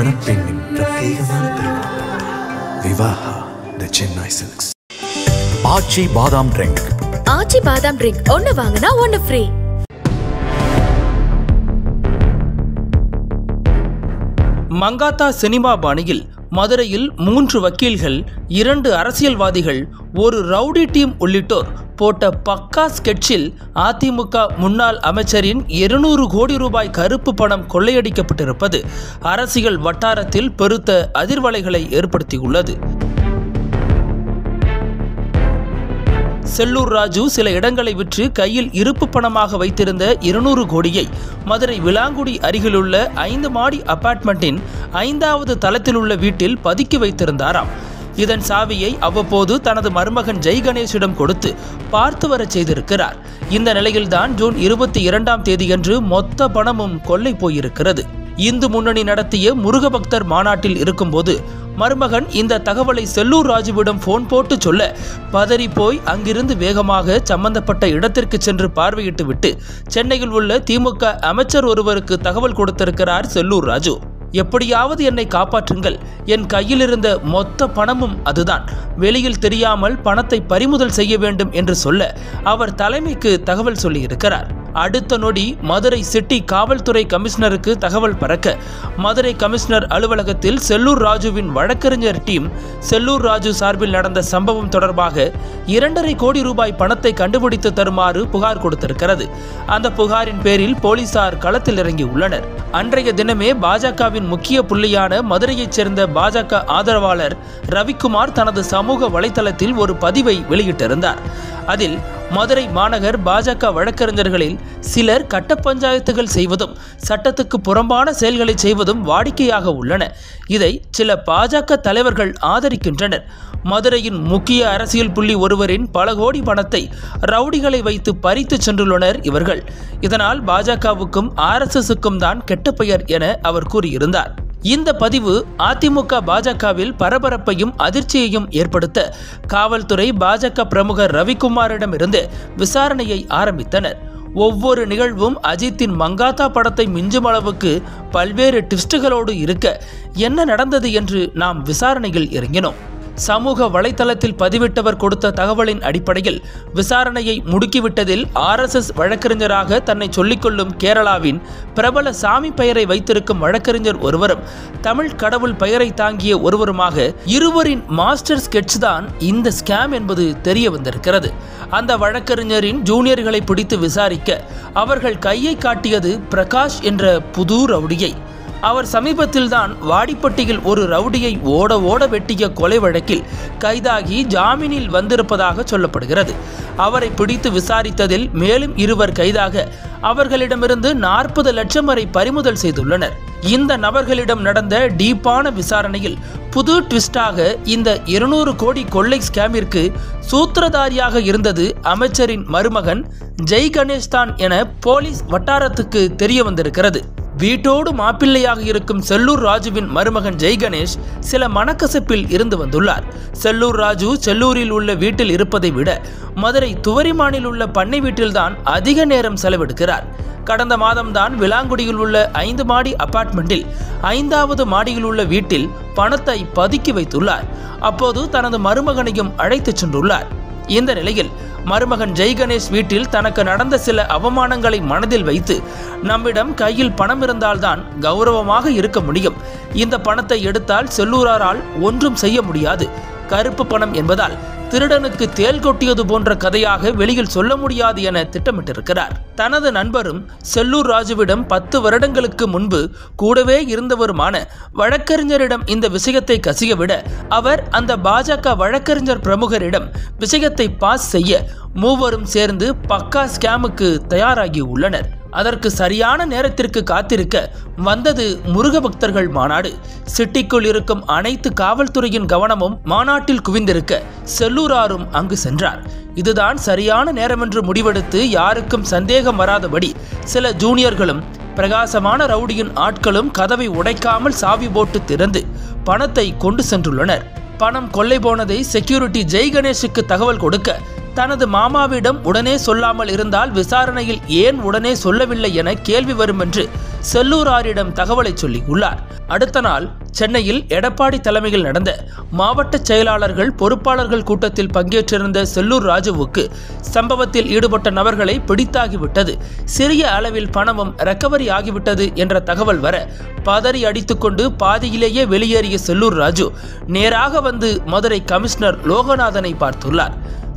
மணப்பெண்ணின் பிரத்யேகமான திருமணம். விவாஹா தி சென்னை சில்க்ஸ். ஆச்சி பாதாம் ட்ரிங்க். ஆச்சி பாதாம் ட்ரிங்க் ஒன்னு வாங்கினா ஒன்னு ஃப்ரீ. மங்காத்தா சினிமா பாணியில் மதுரையில் 3 வக்கீல்கள், 2 அரசியல்வாதிகள், ஒரு ரவுடி டீம் உள்ளிட்டோர் போட்ட பக்கா ஸ்கெட்சில் அதிமுக முன்னாள் அமைச்சரின் 200 கோடி ரூபாய் கருப்பு பணம் கொள்ளையடிக்கப்பட்டிருப்பது அரசியல் வட்டாரத்தில் பெருத்த அதிர்வலைகளை ஏற்படுத்தியுள்ளது. செல்லூர் ராஜு சில இடங்களை விற்று கையில் இருப்பு பணமாக வைத்திருந்த 200 கோடியை மதுரை விளாங்குடி அருகிலுள்ள 5 மாடி அபார்ட்மெண்ட்டின் 5வது தளத்தில் உள்ள வீட்டில் பதுக்கி வைத்திருந்தாராம். இதன் சாவியை அவ்வப்போது தனது மருமகன் ஜெய் கணேஷிடம் கொடுத்து பார்த்து வர செய்திருக்கிறார். இந்த நிலையில்தான் ஜூன் 22ஆம் தேதியன்று மொத்த பணமும் கொள்ளை போயிருக்கிறது. இந்து முன்னணி நடத்திய முருக பக்தர் மாநாட்டில் இருக்கும்போது மருமகன் இந்த தகவலை செல்லூர் ராஜுவிடம் போன் போட்டு சொல்ல பதறி போய் அங்கிருந்து வேகமாக சம்பந்தப்பட்ட இடத்திற்கு சென்று பார்வையிட்டு விட்டு சென்னையில் உள்ள திமுக அமைச்சர் ஒருவருக்கு தகவல் கொடுத்திருக்கிறார் செல்லூர் ராஜு. எப்படியாவது என்னை காப்பாற்றுங்கள், என் கையில் இருந்த மொத்த பணமும் அதுதான், வெளியில் தெரியாமல் பணத்தை பறிமுதல் செய்ய வேண்டும் என்று சொல்ல அவர் தலைமைக்கு தகவல் சொல்லியிருக்கிறார். அடுத்த நொடி மதுரை சிட்டி காவல்துறை கமிஷனருக்கு தகவல் பறக்க மதுரை கமிஷனர் அலுவலகத்தில் செல்லூர் ராஜுவின் வழக்கறிஞர் டீம் செல்லூர் ராஜு சார்பில் நடந்த சம்பவம் தொடர்பாக 2.5 கோடி ரூபாய் பணத்தை கண்டுபிடித்து தருமாறு புகார் கொடுத்திருக்கிறது. அந்த புகாரின் பேரில் போலீசார் களத்தில் இறங்கி உள்ளனர். அன்றைய தினமே பாஜகவின் முக்கிய புள்ளியான மதுரையைச் சேர்ந்த பாஜக ஆதரவாளர் ரவிக்குமார் தனது சமூக வலைதளத்தில் ஒரு பதிவை வெளியிட்டிருந்தார். அதில் மதுரை மாநகர் பாஜக வழக்கறிஞர்களில் சிலர் கட்ட பஞ்சாயத்துகள் செய்வதும் சட்டத்துக்கு புறம்பான செயல்களை செய்வதும் வாடிக்கையாக உள்ளன. இதை சில பாஜக தலைவர்கள் ஆதரிக்கின்றனர். மதுரையின் முக்கிய அரசியல் புள்ளி ஒருவரின் பல கோடி பணத்தை ரவுடிகளை வைத்து பறித்து சென்றுள்ளனர் இவர்கள். இதனால் பாஜகவுக்கும் RSSக்கும் தான் கெட்ட பெயர் என அவர் கூறியிருந்தார். இந்த பதிவு அதிமுக பாஜகவில் பரபரப்பையும் அதிர்ச்சியையும் ஏற்படுத்த காவல்துறை பாஜக பிரமுகர் ரவிக்குமாரிடமிருந்து விசாரணையை ஆரம்பித்தனர். ஒவ்வொரு நிகழ்வும் அஜித்தின் மங்காத்தா படத்தை மிஞ்சும் அளவுக்கு பல்வேறு ட்விஸ்டுகளோடு இருக்க என்ன நடந்தது என்று நாம் விசாரணையில் இறங்கினோம். சமூக வலைதளத்தில் பதிவிட்டவர் கொடுத்த தகவலின் அடிப்படையில் விசாரணையை முடுக்கிவிட்டதில் RSS வழக்கறிஞராக தன்னை சொல்லிக்கொள்ளும் கேரளாவின் பிரபல சாமி பெயரை வைத்திருக்கும் வழக்கறிஞர் ஒருவரும் தமிழ் கடவுள் பெயரை தாங்கிய ஒருவருமாக இருவரின் மாஸ்டர் ஸ்கெட்ச் தான் இந்த ஸ்கேம் என்பது தெரிய வந்திருக்கிறது. அந்த வழக்கறிஞரின் ஜூனியர்களை பிடித்து விசாரிக்க அவர்கள் கையை காட்டியது பிரகாஷ் என்ற புது ரவுடியை. அவர் சமீபத்தில் தான் வாடிப்பட்டியில் ஒரு ரவுடியை ஓட ஓட வெட்டிய கொலை வழக்கில் கைதாகி ஜாமீனில் வந்திருப்பதாக சொல்லப்படுகிறது. அவரை பிடித்து விசாரித்ததில் மேலும் 2 கைதாக அவர்களிடமிருந்து 40 லட்சம் வரை பறிமுதல் செய்துள்ளனர். இந்த நபர்களிடம் நடந்த டீப்பான விசாரணையில் புது ட்விஸ்டாக இந்த 200 கோடி கொள்ளை ஸ்கேமிற்கு சூத்திரதாரியாக இருந்தது அமைச்சரின் மருமகன் ஜெய் கணேஷ் தான் என போலீஸ் வட்டாரத்துக்கு தெரிய வந்திருக்கிறது. வீட்டோடு மாப்பிள்ளையாக இருக்கும் செல்லூர் ராஜுவின் மருமகன் ஜெய் கணேஷ் சில மனக்கசப்பில் இருந்து வந்துள்ளார். செல்லூர் ராஜு செல்லூரில் உள்ள வீட்டில் இருப்பதை விட மதுரை துவரிமானில் உள்ள பண்ணை வீட்டில்தான் அதிக நேரம் செலவிடுகிறார். கடந்த மாதம்தான் விளாங்குடியில் உள்ள 5 மாடி அபார்ட்மெண்ட்டில் 5வது மாடியில் உள்ள வீட்டில் பணத்தை பதுக்கி வைத்துள்ளார். அப்போது தனது மருமகனையும் அழைத்துச் சென்றுள்ளார். இந்த நிலையில் மருமகன் ஜெய் கணேஷ் வீட்டில் தனக்கு நடந்த சில அவமானங்களை மனதில் வைத்து நம்மிடம் கையில் பணம் இருந்தால்தான் கௌரவமாக இருக்க முடியும், இந்த பணத்தை எடுத்தால் செல்லூராரால் ஒன்றும் செய்ய முடியாது, கருப்பு பணம் என்பதால் திருடனுக்கு தேல் கொட்டியது போன்ற கதையாக வெளியில் சொல்ல முடியாது என திட்டமிட்டிருக்கிறார். தனது நண்பரும் செல்லூர் ராஜுவிடம் 10 வருடங்களுக்கு முன்பு கூடவே இருந்தவருமான வழக்கறிஞரிடம் இந்த விஷயத்தை கசிய விட அவர் அந்த பாஜக வழக்கறிஞர் பிரமுகரிடம் விஷயத்தை பாஸ் செய்ய மூவரும் சேர்ந்து பக்கா ஸ்கேமுக்கு தயாராகி உள்ளனர். அதற்கு சரியான நேரத்திற்கு காத்திருக்க வந்தது முருக பக்தர்கள் மாநாடு. சிட்டிக்குள் இருக்கும் அனைத்து காவல்துறையின் கவனமும் மாநாட்டில் குவிந்திருக்க செல்லூராரும் அங்கு சென்றார். இதுதான் சரியான நேரமென்று முடிவெடுத்து யாருக்கும் சந்தேகம் வராதபடி சில ஜூனியர்களும் பிரகாசமான ரவுடியின் ஆட்களும் கதவை உடைக்காமல் சாவி போட்டு திறந்து பணத்தை கொண்டு சென்றுள்ளனர். பணம் கொள்ளை போனதை செக்யூரிட்டி ஜெய் கணேஷுக்கு தகவல் கொடுக்க தனது மாமாவிடம் உடனே சொல்லாமல் இருந்தால் விசாரணையில் ஏன் உடனே சொல்லவில்லை என கேள்வி வரும் என்று செல்லூராரிடம் தகவலை சொல்லி உள்ளார். அடுத்த நாள் சென்னையில் எடப்பாடி தலைமையில் நடந்த மாவட்ட செயலாளர்கள் பொறுப்பாளர்கள் கூட்டத்தில் பங்கேற்றிருந்த செல்லூர் ராஜுவுக்கு சம்பவத்தில் ஈடுபட்ட நபர்களை பிடித்தாகிவிட்டது, சிறிய அளவில் பணமும் ரெக்கவரி ஆகிவிட்டது என்ற தகவல் வர பதறி அடித்துக்கொண்டு பாதியிலேயே வெளியேறிய செல்லூர் ராஜு நேராக வந்து மதுரை கமிஷனர் லோகநாதனை பார்த்துள்ளார்.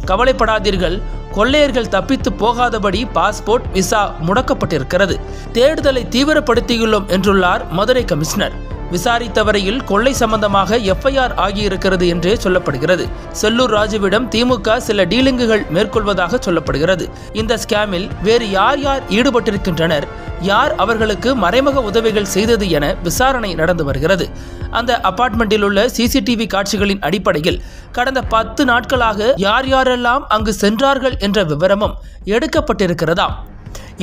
கவலைப்படாதீர்கள், கொள்ளையர்கள் தப்பித்து போகாதபடி பாஸ்போர்ட் விசா முடக்கப்பட்டிருக்கிறது, தேடுதலை தீவிரப்படுத்தியுள்ளோம் என்றுள்ளார் மதுரை கமிஷனர். விசாரித்த வரையில் கொள்ளை சம்பந்தமாக எஃப்ஐஆர் ஆகியிருக்கிறது என்றே சொல்லப்படுகிறது. செல்லூர் ராஜுவிடம் திமுக சில டீலிங்குகள் மேற்கொள்வதாக சொல்லப்படுகிறது. இந்த ஸ்கேமில் வேறு யார் யார் ஈடுபட்டிருக்கின்றனர், யார் அவர்களுக்கு மறைமுக உதவிகள் செய்தது என விசாரணை நடந்து வருகிறது. அந்த அபார்ட்மெண்டில் உள்ள சிசிடிவி காட்சிகளின் அடிப்படையில் கடந்த 10 நாட்களாக யார் யாரெல்லாம் அங்கு சென்றார்கள் என்ற விவரமும் எடுக்கப்பட்டிருக்கிறதாம்.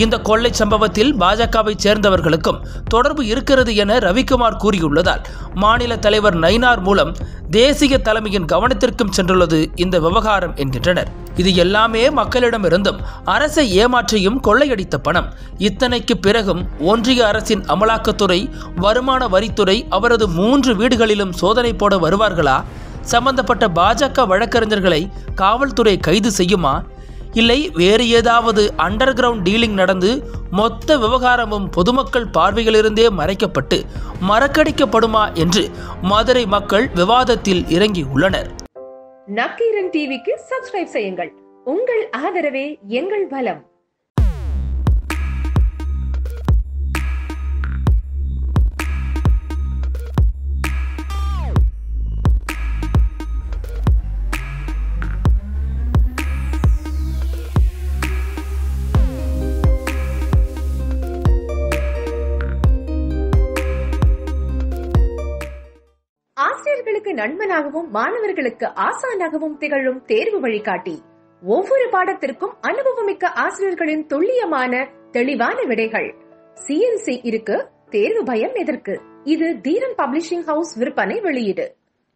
இந்த கொள்ளை சம்பவத்தில் பாஜகவை சேர்ந்தவர்களுக்கும் தொடர்பு இருக்கிறது என ரவிக்குமார் கூறியுள்ளதால் மாநில தலைவர் நயினார் மூலம் தேசிய தலைமையின் கவனத்திற்கும் சென்றுள்ளது இந்த விவகாரம் என்கின்றனர். இது எல்லாமே மக்களிடமிருந்தும் அரசை ஏமாற்றியும் கொள்ளையடித்த பணம். இத்தனைக்கு பிறகும் ஒன்றிய அரசின் அமலாக்கத்துறை, வருமான வரித்துறை அவரது 3 வீடுகளிலும் சோதனை போட வருவார்களா? சம்பந்தப்பட்ட பாஜக வழக்கறிஞர்களை காவல்துறை கைது செய்யுமா? இல்லை வேறு ஏதாவது அண்டர் கிரவுண்ட் டீலிங் நடந்து மொத்த விவகாரமும் பொதுமக்கள் பார்வையிலிருந்தே மறைக்கப்பட்டு மறக்கடிக்கப்படுமா என்று மதுரை மக்கள் விவாதத்தில் இறங்கி உள்ளனர். நக்கீரன் டிவிக்கு சப்ஸ்கிரைப் செய்யுங்கள். உங்கள் ஆதரவே எங்கள் பலம். ஆசிரியர்களுக்கு நண்பனாகவும் மாணவர்களுக்கு ஆசானாகவும் திகழும் தேர்வு வழிகாட்டி. ஒவ்வொரு பாடத்திற்கும் அனுபவமிக்க ஆசிரியர்களின் துல்லியமான தெளிவான விடைகள். CNC இருக்கு, தேர்வு பயம் எதற்கு? இது தீரன் பப்ளிஷிங் ஹவுஸ் விற்பனை வெளியீடு.